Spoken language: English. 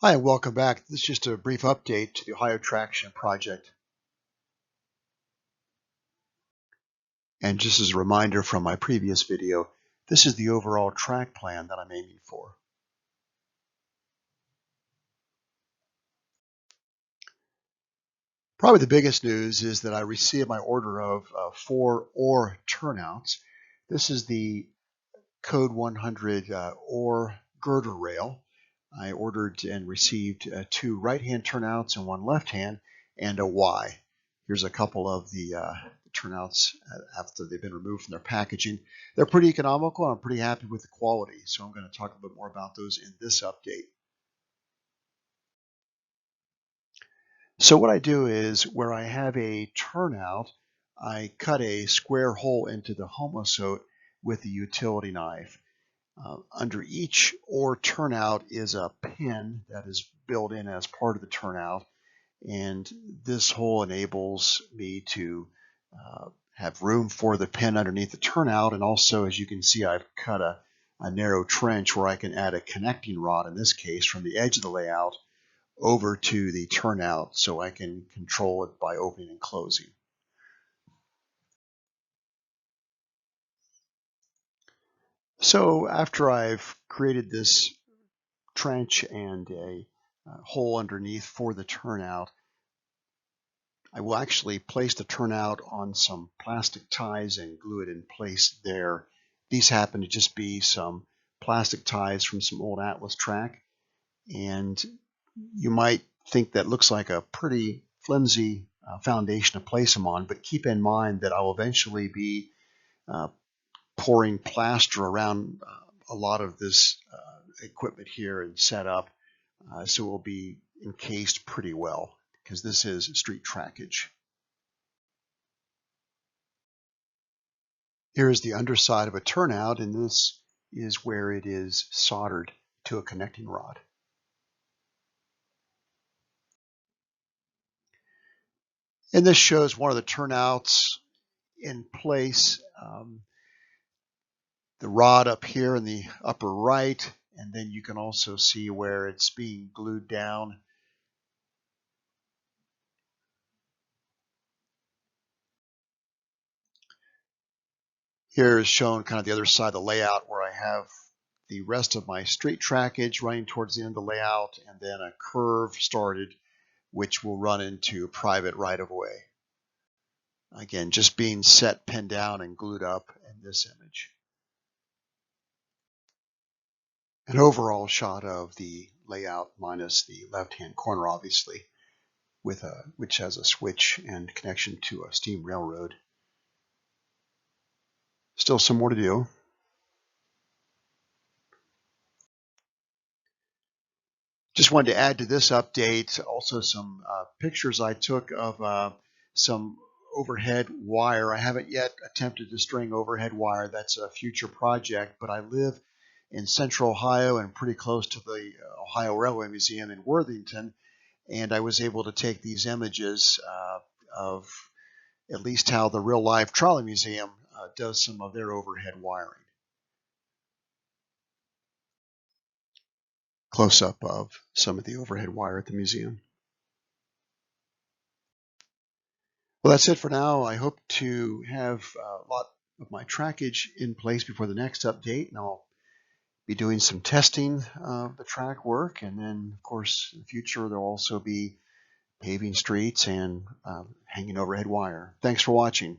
Hi, and welcome back. This is just a brief update to the Ohio Traction project. And just as a reminder from my previous video, this is the overall track plan that I'm aiming for. Probably the biggest news is that I received my order of 4 ore turnouts. This is the Code 100 ore girder rail. I ordered and received 2 right-hand turnouts and 1 left-hand, and a Y. Here's a couple of the turnouts after they've been removed from their packaging. They're pretty economical, and I'm pretty happy with the quality, so I'm going to talk a bit more about those in this update. So what I do is where I have a turnout, I cut a square hole into the homosote with a utility knife. Under each ore turnout is a pin that is built in as part of the turnout, and this hole enables me to have room for the pin underneath the turnout, and also, as you can see, I've cut a narrow trench where I can add a connecting rod, in this case from the edge of the layout over to the turnout, so I can control it by opening and closing. So after I've created this trench and a hole underneath for the turnout, I will actually place the turnout on some plastic ties and glue it in place there. These happen to just be some plastic ties from some old Atlas track, and you might think that looks like a pretty flimsy foundation to place them on, but keep in mind that I'll eventually be pouring plaster around a lot of this equipment here and set up, so it will be encased pretty well because this is street trackage. Here is the underside of a turnout, and this is where it is soldered to a connecting rod. And this shows one of the turnouts in place. The rod up here in the upper right, and then you can also see where it's being glued down. Here is shown kind of the other side of the layout where I have the rest of my street trackage running towards the end of the layout, and then a curve started which will run into private right-of-way. Again, just being set, pinned down, and glued up in this image. An overall shot of the layout minus the left-hand corner, obviously, which has a switch and connection to a steam railroad. Still some more to do. Just wanted to add to this update also some pictures I took of some overhead wire. I haven't yet attempted to string overhead wire. That's a future project, but I live in central Ohio and pretty close to the Ohio Railway Museum in Worthington, and I was able to take these images of at least how the Real Life Trolley Museum does some of their overhead wiring. Close-up of some of the overhead wire at the museum. Well, that's it for now. I hope to have a lot of my trackage in place before the next update, and I'll be doing some testing of the track work, and then, of course, in the future, there'll also be paving streets and hanging overhead wire. Thanks for watching.